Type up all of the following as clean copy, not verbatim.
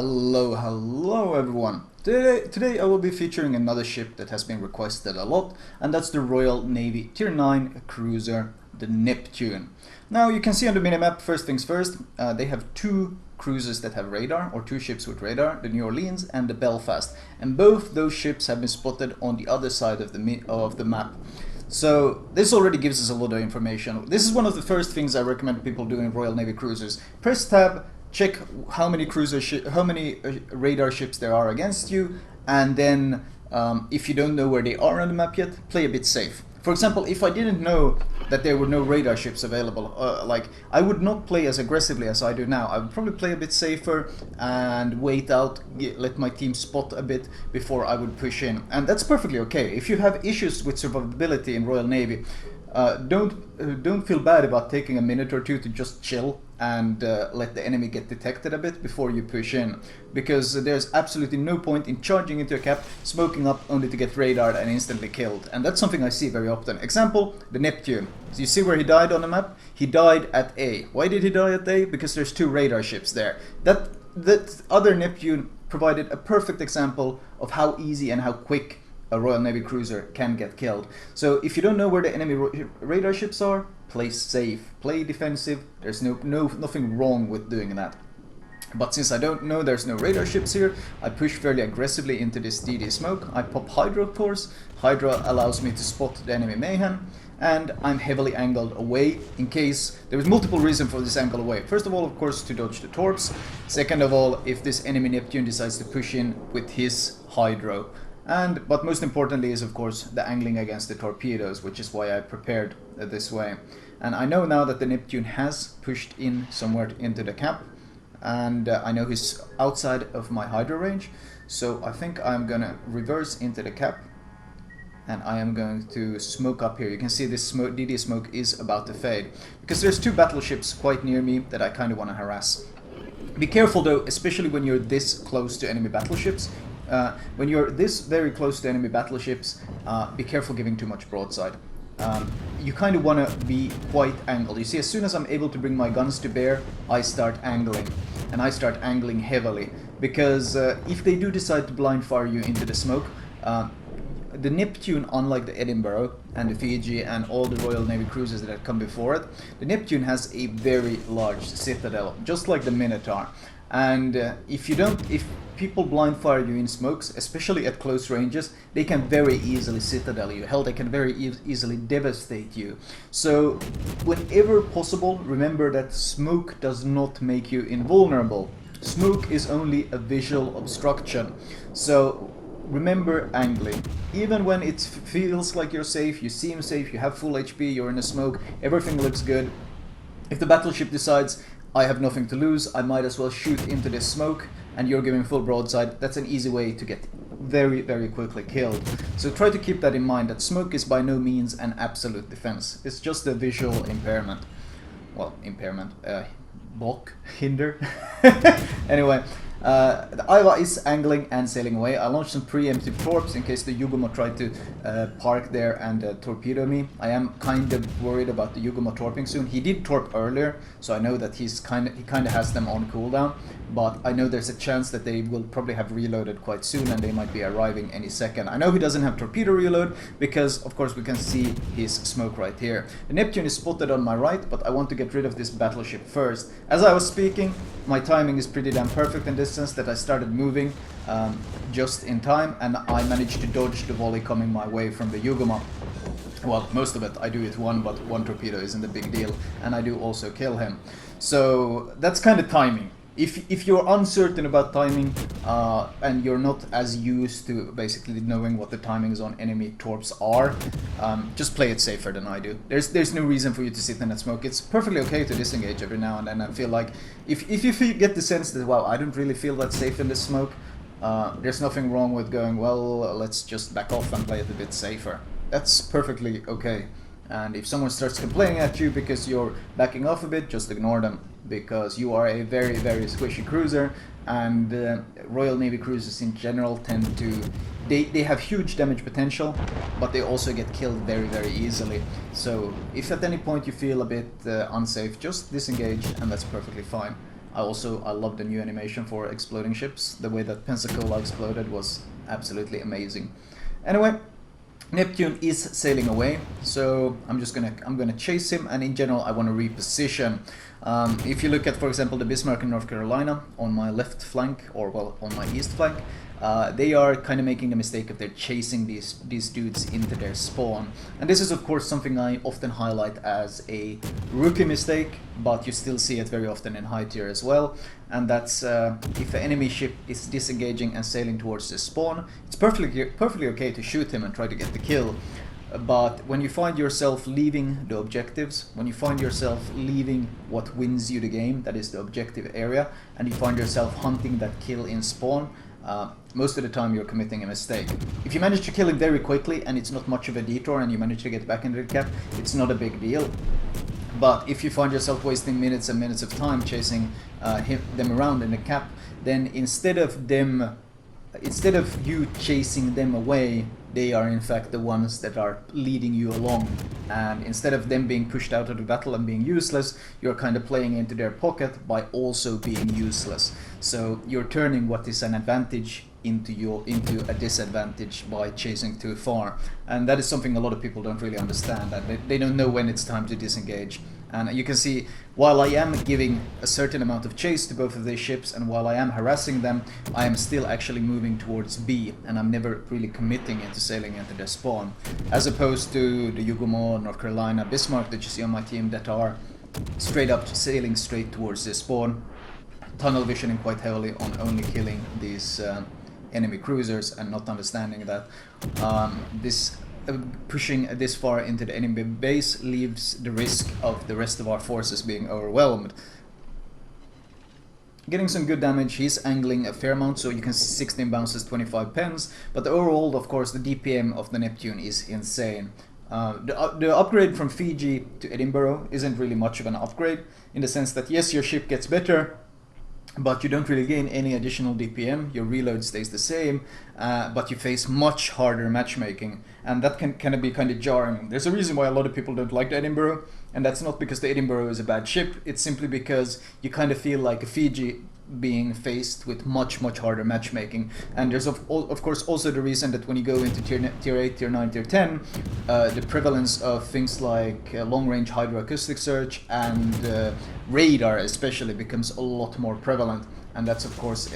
Hello everyone. Today I will be featuring another ship that has been requested a lot, and that's the Royal Navy Tier 9 cruiser, the Neptune. Now you can see on the minimap, first things first, they have two cruisers that have radar, or two ships with radar, the New Orleans and the Belfast, and both those ships have been spotted on the other side of the map. So this already gives us a lot of information. This is one of the first things I recommend people do in Royal Navy cruisers. Press tab, check how many radar ships there are against you, and then if you don't know where they are on the map yet, play a bit safe. For example, if I didn't know that there were no radar ships available, I would not play as aggressively as I do now. I would probably play a bit safer and wait out, let my team spot a bit before I would push in. And that's perfectly okay. If you have issues with survivability in Royal Navy, don't feel bad about taking a minute or two to just chill and let the enemy get detected a bit before you push in, because there's absolutely no point in charging into a cap, smoking up only to get radared and instantly killed. And that's something I see very often. Example, the Neptune. So you see where he died on the map? He died at A. Why did he die at A? Because there's two radar ships there. That other Neptune provided a perfect example of how easy and how quick a Royal Navy cruiser can get killed. So if you don't know where the enemy radar ships are, play safe, play defensive. There's nothing wrong with doing that. But since I don't know there's no radar ships here, I push fairly aggressively into this DD smoke. I pop Hydra, of course. Hydra allows me to spot the enemy mayhem, and I'm heavily angled away in case there was multiple reasons for this angle away. First of all, of course, to dodge the torps. Second of all, if this enemy Neptune decides to push in with his Hydra. But most importantly is, of course, the angling against the torpedoes, which is why I prepared this way. And I know now that the Neptune has pushed in somewhere into the cap, and I know he's outside of my Hydra range, so I think I'm gonna reverse into the cap, and I am going to smoke up here. You can see this DD smoke is about to fade, because there's two battleships quite near me that I kind of want to harass. Be careful though, especially when you're this close to enemy battleships. When you're this very close to enemy battleships, be careful giving too much broadside. You kind of want to be quite angled. You see, as soon as I'm able to bring my guns to bear, I start angling. And I start angling heavily. Because if they do decide to blind fire you into the smoke, the Neptune, unlike the Edinburgh and the Fiji and all the Royal Navy cruisers that have come before it, the Neptune has a very large citadel, just like the Minotaur. And if people blind fire you in smokes, especially at close ranges, they can very easily citadel you. Hell, they can very easily devastate you. So whenever possible, remember that smoke does not make you invulnerable. Smoke is only a visual obstruction. So remember angling. Even when it feels like you're safe, you seem safe, you have full HP, you're in a smoke, everything looks good. If the battleship decides, I have nothing to lose, I might as well shoot into this smoke, and you're giving full broadside, that's an easy way to get very, very quickly killed. So try to keep that in mind, that smoke is by no means an absolute defense. It's just a visual impairment. Well, impairment, block, hinder. Anyway, the Aiva is angling and sailing away. I launched some preemptive torps in case the Yugomo tried to park there and torpedo me. I am kind of worried about the Yugomo torping soon. He did torp earlier, so I know that he kind of has them on cooldown. But I know there's a chance that they will probably have reloaded quite soon, and they might be arriving any second. I know he doesn't have torpedo reload because, of course, we can see his smoke right here. The Neptune is spotted on my right, but I want to get rid of this battleship first. As I was speaking, my timing is pretty damn perfect in this sense that I started moving just in time, and I managed to dodge the volley coming my way from the Yugomo. Well, most of it I do it one, but one torpedo isn't a big deal, and I do also kill him. So that's kind of timing. If you're uncertain about timing and you're not as used to basically knowing what the timings on enemy torps are, just play it safer than I do. There's no reason for you to sit in that smoke. It's perfectly okay to disengage every now and then. I feel like if you get the sense that, wow, I don't really feel that safe in this smoke, there's nothing wrong with going, well, let's just back off and play it a bit safer. That's perfectly okay. And if someone starts complaining at you because you're backing off a bit, just ignore them, because you are a very, very squishy cruiser, and Royal Navy cruisers in general tend to... They have huge damage potential, but they also get killed very, very easily. So if at any point you feel a bit unsafe, just disengage, and that's perfectly fine. I love the new animation for exploding ships. The way that Pensacola exploded was absolutely amazing. Anyway, Neptune is sailing away, so I'm gonna chase him, and in general I want to reposition. If you look at, for example, the Bismarck in North Carolina on my left flank, or well, on my east flank, they are kind of making the mistake of they're chasing these dudes into their spawn. And this is of course something I often highlight as a rookie mistake, but you still see it very often in high tier as well. And that's if an enemy ship is disengaging and sailing towards the spawn, it's perfectly okay to shoot him and try to get the kill. But when you find yourself leaving the objectives, when you find yourself leaving what wins you the game, that is the objective area, and you find yourself hunting that kill in spawn, most of the time you're committing a mistake. If you manage to kill him very quickly and it's not much of a detour and you manage to get back into the cap, it's not a big deal. But if you find yourself wasting minutes and minutes of time chasing them around in the cap, then instead of you chasing them away, they are in fact the ones that are leading you along. And instead of them being pushed out of the battle and being useless, you're kind of playing into their pocket by also being useless. So you're turning what is an advantage into a disadvantage by chasing too far. And that is something a lot of people don't really understand, that they don't know when it's time to disengage. And you can see, while I am giving a certain amount of chase to both of these ships, and while I am harassing them, I am still actually moving towards B, and I'm never really committing into sailing into their spawn. As opposed to the Yugumo, North Carolina, Bismarck that you see on my team that are straight up sailing straight towards their spawn, tunnel visioning quite heavily on only killing these enemy cruisers and not understanding that pushing this far into the enemy base leaves the risk of the rest of our forces being overwhelmed. Getting some good damage, he's angling a fair amount, so you can see 16 bounces, 25 pens, but overall, of course, the DPM of the Neptune is insane. The upgrade from Fiji to Edinburgh isn't really much of an upgrade, in the sense that yes, your ship gets better, but you don't really gain any additional DPM, your reload stays the same, but you face much harder matchmaking, and that can kind of be kind of jarring. There's a reason why a lot of people don't like the Edinburgh, and that's not because the Edinburgh is a bad ship, it's simply because you kind of feel like a Fiji being faced with much harder matchmaking. And there's of course also the reason that when you go into tier 8, tier 9, tier 10, the prevalence of things like long-range hydroacoustic search and radar especially becomes a lot more prevalent, and that's of course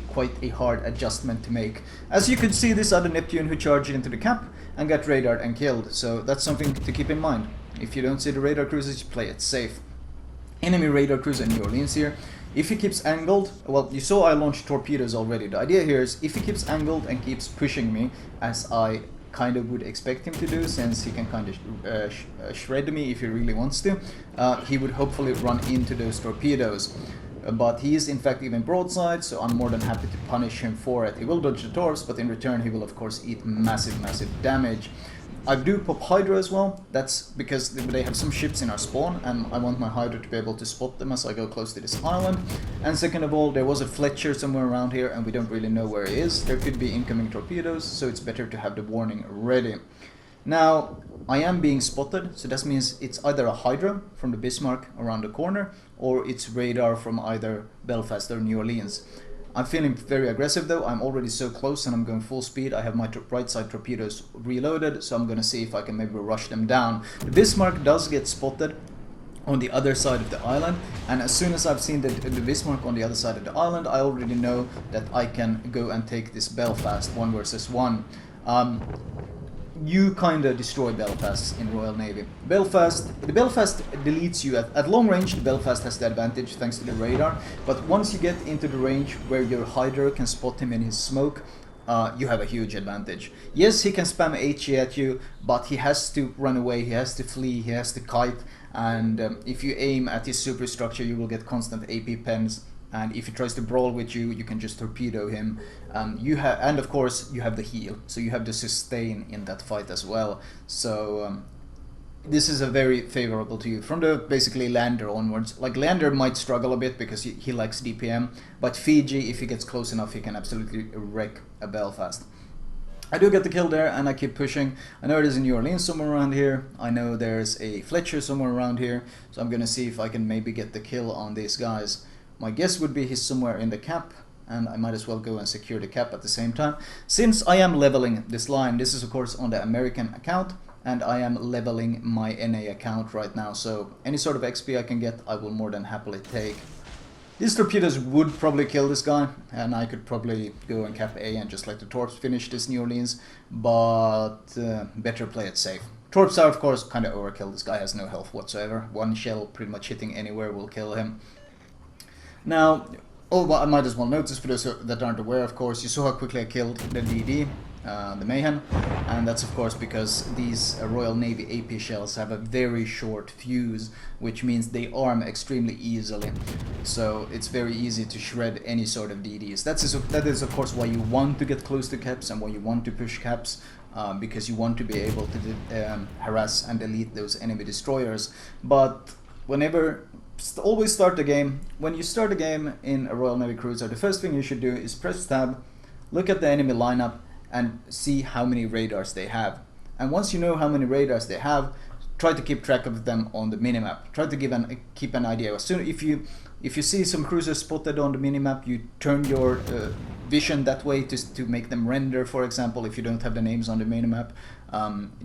quite a hard adjustment to make. As you could see, this other Neptune who charged into the cap and got radared and killed, so that's something to keep in mind. If you don't see the radar cruisers, play it safe. Enemy radar cruiser in New Orleans here. If he keeps angled, well, you saw I launched torpedoes already. The idea here is if he keeps angled and keeps pushing me, as I kind of would expect him to do, since he can kind of shred me if he really wants to, he would hopefully run into those torpedoes. But he is in fact even broadside, so I'm more than happy to punish him for it. He will dodge the torps, but in return he will of course eat massive damage. I do pop Hydra as well. That's because they have some ships in our spawn, and I want my Hydra to be able to spot them as I go close to this island. And second of all, there was a Fletcher somewhere around here, and we don't really know where he is. There could be incoming torpedoes, so it's better to have the warning ready. Now, I am being spotted, so that means it's either a Hydra from the Bismarck around the corner, or it's radar from either Belfast or New Orleans. I'm feeling very aggressive though. I'm already so close and I'm going full speed. I have my right side torpedoes reloaded, so I'm going to see if I can maybe rush them down. The Bismarck does get spotted on the other side of the island, and as soon as I've seen the Bismarck on the other side of the island, I already know that I can go and take this Belfast 1 versus 1. You kinda destroy Belfast in Royal Navy. The Belfast deletes you at long range. The Belfast has the advantage thanks to the radar, but once you get into the range where your Hydra can spot him in his smoke, you have a huge advantage. Yes, he can spam HE at you, but he has to run away, he has to flee, he has to kite, and if you aim at his superstructure, you will get constant AP pens. And if he tries to brawl with you, you can just torpedo him. And of course, you have the heal, so you have the sustain in that fight as well. So this is a very favorable to you from the basically lander onwards. Like lander might struggle a bit because he likes DPM, but Fiji, if he gets close enough, he can absolutely wreck a Belfast. I do get the kill there, and I keep pushing. I know there's a New Orleans somewhere around here. I know there's a Fletcher somewhere around here, so I'm gonna see if I can maybe get the kill on these guys. my guess would be he's somewhere in the cap, and I might as well go and secure the cap at the same time. Since I am leveling this line, this is of course on the American account, and I am leveling my NA account right now, so any sort of XP I can get, I will more than happily take. These torpedoes would probably kill this guy, and I could probably go and cap A and just let the torps finish this New Orleans, but better play it safe. Torps are of course kind of overkill. This guy has no health whatsoever. One shell pretty much hitting anywhere will kill him. Now, well, I might as well notice for those that aren't aware, of course, you saw how quickly I killed the DD, the Mayhem, and that's of course because these Royal Navy AP shells have a very short fuse, which means they arm extremely easily. So it's very easy to shred any sort of DDs. That is of course why you want to get close to caps and why you want to push caps, because you want to be able to harass and delete those enemy destroyers. But always start the game. When you start a game in a Royal Navy cruiser, the first thing you should do is press tab, look at the enemy lineup, and see how many radars they have. And once you know how many radars they have, try to keep track of them on the minimap. Try to keep an idea. As soon if you see some cruisers spotted on the minimap, you turn your vision that way to make them render. For example, if you don't have the names on the minimap,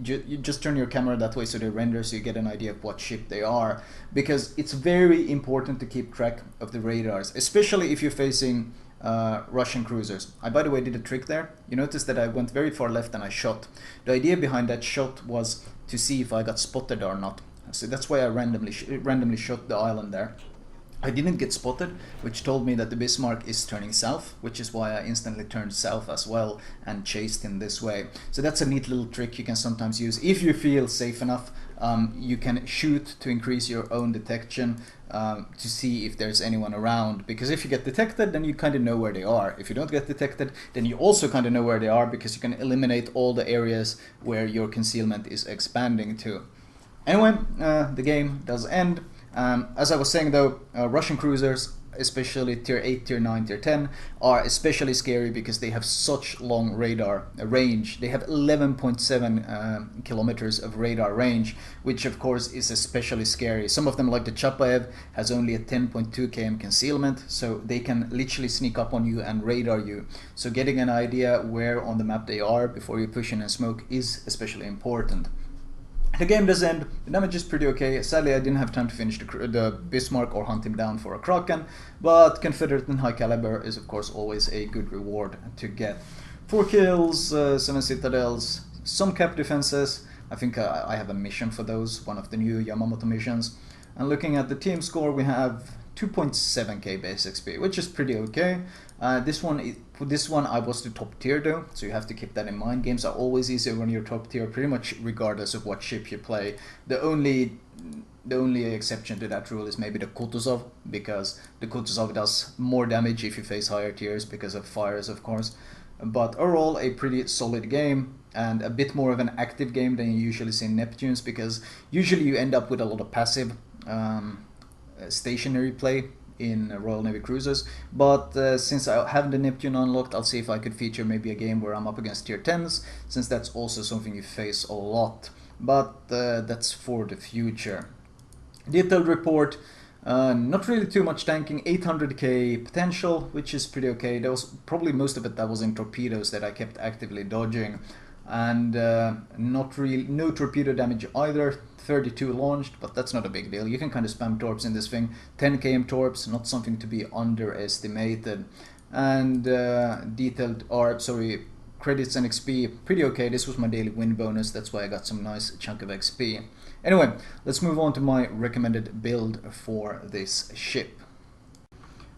you just turn your camera that way so they render, so you get an idea of what ship they are. Because it's very important to keep track of the radars, especially if you're facing Russian cruisers. I, by the way, did a trick there. You notice that I went very far left and I shot. The idea behind that shot was to see if I got spotted or not. So that's why I randomly shot the island there. I didn't get spotted, which told me that the Bismarck is turning south, which is why I instantly turned south as well and chased him this way. So that's a neat little trick you can sometimes use. If you feel safe enough, you can shoot to increase your own detection to see if there's anyone around. Because if you get detected, then you kind of know where they are. If you don't get detected, then you also kind of know where they are, because you can eliminate all the areas where your concealment is expanding to. Anyway, the game does end. As I was saying though, Russian cruisers, especially tier 8, tier 9, tier 10, are especially scary because they have such long radar range. They have 11.7 kilometers of radar range, which of course is especially scary. Some of them, like the Chapaev, has only a 10.2 km concealment, so they can literally sneak up on you and radar you. So getting an idea where on the map they are before you push in and smoke is especially important. The game does end. The damage is pretty okay. Sadly, I didn't have time to finish the Bismarck or hunt him down for a Kraken, but Confederate and high caliber is of course always a good reward to get. 4 kills, 7 citadels, some cap defenses. I think I have a mission for those, one of the new Yamamoto missions. And looking at the team score, we have 2.7k base XP, which is pretty okay. This one I was the top tier though, so you have to keep that in mind. Games are always easier when you're top tier, pretty much regardless of what ship you play. The only exception to that rule is maybe the Kutuzov, because the Kutuzov does more damage if you face higher tiers because of fires, of course. But overall, a pretty solid game, and a bit more of an active game than you usually see in Neptunes, because usually you end up with a lot of passive stationary play in Royal Navy cruisers. But since I have the Neptune unlocked, I'll see if I could feature maybe a game where I'm up against tier 10s, since that's also something you face a lot. But that's for the future. Detailed report, not really too much tanking, 800k potential, which is pretty okay. There was probably most of it that was in torpedoes that I kept actively dodging. And no torpedo damage either. 32 launched, but that's not a big deal. You can kind of spam torps in this thing. 10 km torps, not something to be underestimated. And credits and XP, pretty okay. This was my daily win bonus, that's why I got some nice chunk of XP. Anyway, let's move on to my recommended build for this ship.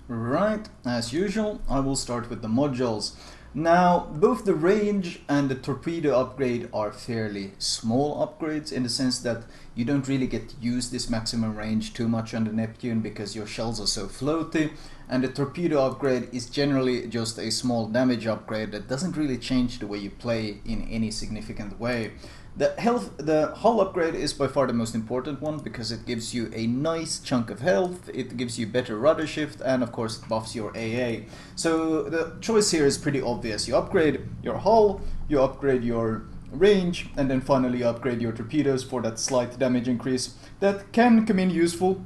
Right, as usual, I will start with the modules. Now, both the range and the torpedo upgrade are fairly small upgrades, in the sense that you don't really get to use this maximum range too much on the Neptune because your shells are so floaty, and the torpedo upgrade is generally just a small damage upgrade that doesn't really change the way you play in any significant way. The hull upgrade is by far the most important one, because it gives you a nice chunk of health, it gives you better rudder shift, and of course it buffs your AA. So the choice here is pretty obvious. You upgrade your hull, you upgrade your range, and then finally you upgrade your torpedoes for that slight damage increase that can come in useful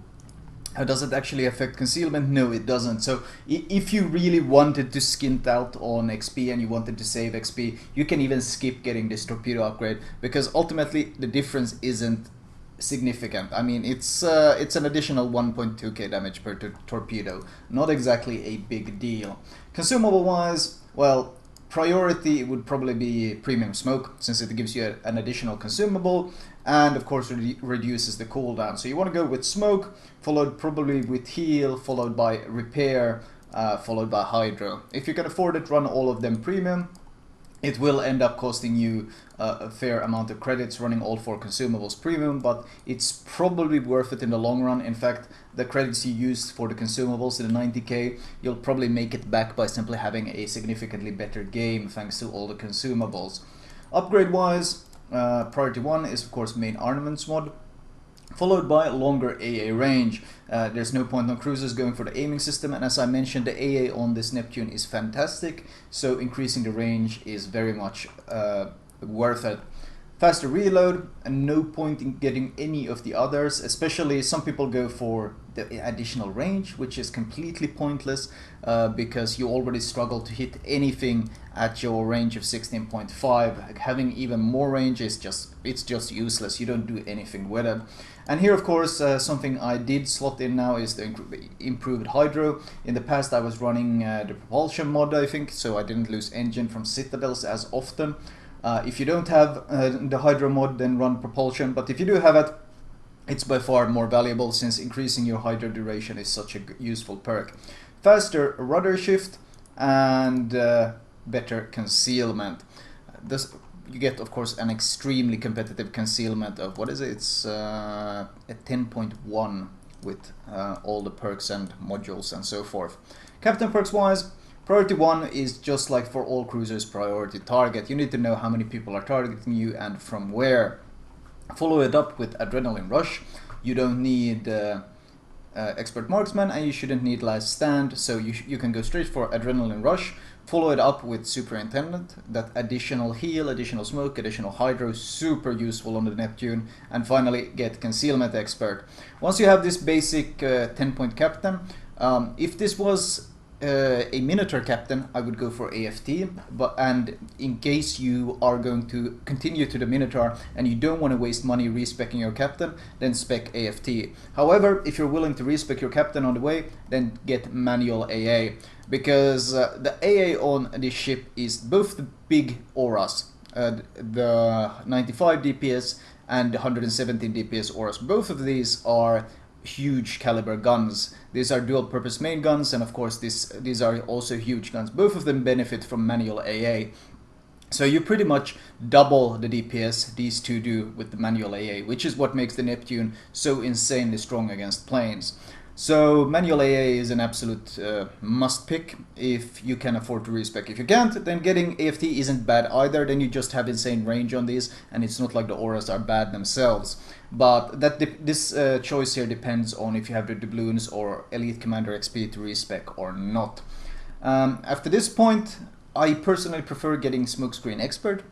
How does it actually affect concealment? No, it doesn't. So if you really wanted to skint out on XP and you wanted to save XP, you can even skip getting this torpedo upgrade, because ultimately the difference isn't significant. I mean, it's an additional 1.2k damage per torpedo, not exactly a big deal. Consumable wise, well, priority would probably be premium smoke, since it gives you an additional consumable, and of course reduces the cooldown. So you want to go with smoke, followed probably with heal, followed by repair, followed by hydro. If you can afford it, run all of them premium. It will end up costing you a fair amount of credits running all 4 consumables premium, but it's probably worth it in the long run. In fact, the credits you used for the consumables in the 90k, you'll probably make it back by simply having a significantly better game thanks to all the consumables. Upgrade wise, priority 1 is of course main armaments mod, followed by longer AA range. There's no point on cruisers going for the aiming system, and as I mentioned, the AA on this Neptune is fantastic, so increasing the range is very much worth it. Faster reload, and no point in getting any of the others, especially some people go for the additional range, which is completely pointless because you already struggle to hit anything at your range of 16.5. Having even more range is just useless. You don't do anything with it. And here, of course, something I did slot in now is the improved hydro. In the past I was running the propulsion mod, I think, so I didn't lose engine from citadels as often. If you don't have the hydro mod, then run propulsion, but if you do have it, it's by far more valuable, since increasing your hydro duration is such a useful perk. Faster rudder shift and better concealment. You get, of course, an extremely competitive concealment of, what is it? It's a 10.1 with all the perks and modules and so forth. Captain perks wise, priority 1 is just like for all cruisers, priority target. You need to know how many people are targeting you and from where. Follow it up with adrenaline rush. You don't need expert marksman, and you shouldn't need last stand, so you can go straight for adrenaline rush. Follow it up with superintendent, that additional heal, additional smoke, additional hydro, super useful on the Neptune. And finally get concealment expert. Once you have this basic 10-point captain, if this was a Minotaur captain, I would go for AFT, and in case you are going to continue to the Minotaur and you don't want to waste money respecking your captain, then spec AFT. However, if you're willing to respec your captain on the way, then get manual AA, because the AA on this ship is both the big auras, the 95 DPS and the 117 DPS auras. Both of these are huge caliber guns. These are dual purpose main guns, and of course these are also huge guns. Both of them benefit from manual AA. So you pretty much double the DPS these two do with the manual AA, which is what makes the Neptune so insanely strong against planes. So manual AA is an absolute must pick if you can afford to respec. If you can't, then getting AFT isn't bad either. Then you just have insane range on these, and it's not like the auras are bad themselves. But this choice here depends on if you have the doubloons or Elite Commander XP to respec or not. After this point, I personally prefer getting Smokescreen Expert.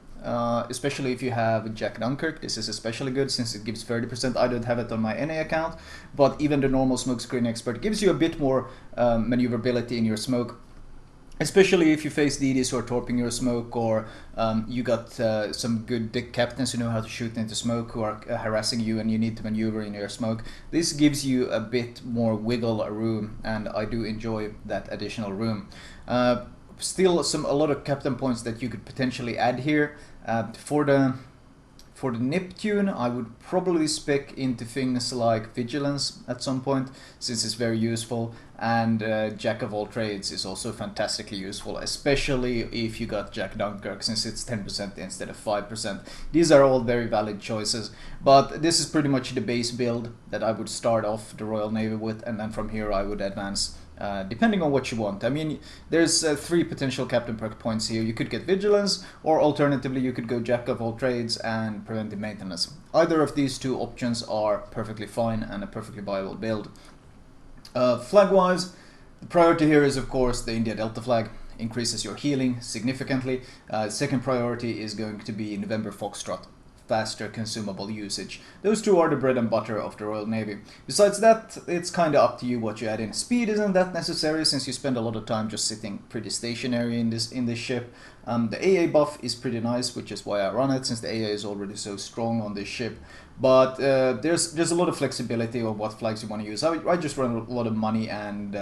Especially if you have Jack Dunkirk. This is especially good since it gives 30%. I don't have it on my NA account, but even the normal Smokescreen Expert gives you a bit more maneuverability in your smoke, especially if you face DDs who are torping your smoke, or you got some good dick captains who know how to shoot into smoke who are harassing you and you need to maneuver in your smoke. This gives you a bit more wiggle room, and I do enjoy that additional room. Still a lot of captain points that you could potentially add here. For the Neptune, I would probably spec into things like Vigilance at some point, since it's very useful, and Jack of all trades is also fantastically useful, especially if you got Jack Dunkirk, since it's 10% instead of 5%. These are all very valid choices, but this is pretty much the base build that I would start off the Royal Navy with, and then from here I would advance depending on what you want. I mean, there's 3 potential captain perk points here. You could get Vigilance, or alternatively you could go Jack of all trades and Preventive Maintenance. Either of these 2 options are perfectly fine and a perfectly viable build. Flag wise, the priority here is of course the India Delta flag. Increases your healing significantly. Second priority is going to be November Foxtrot. faster consumable usage. Those two are the bread and butter of the Royal Navy. Besides that, it's kinda up to you what you add in. Speed isn't that necessary since you spend a lot of time just sitting pretty stationary in this ship. The AA buff is pretty nice, which is why I run it, since the AA is already so strong on this ship. But there's a lot of flexibility of what flags you want to use. I just run a lot of money and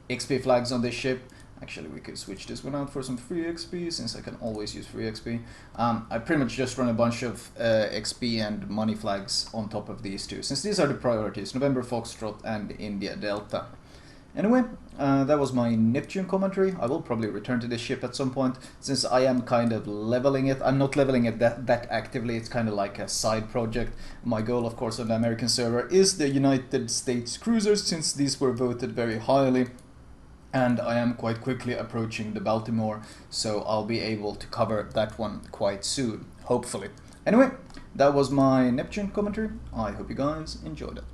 XP flags on this ship. Actually, we could switch this one out for some free XP, since I can always use free XP. I pretty much just run a bunch of XP and money flags on top of these two, since these are the priorities: November Foxtrot and India Delta. Anyway, that was my Neptune commentary. I will probably return to this ship at some point, since I am kind of leveling it. I'm not leveling it that actively, it's kind of like a side project. My goal, of course, on the American server is the United States cruisers, since these were voted very highly. And I am quite quickly approaching the Baltimore, so I'll be able to cover that one quite soon, hopefully. Anyway, that was my Neptune commentary. I hope you guys enjoyed it.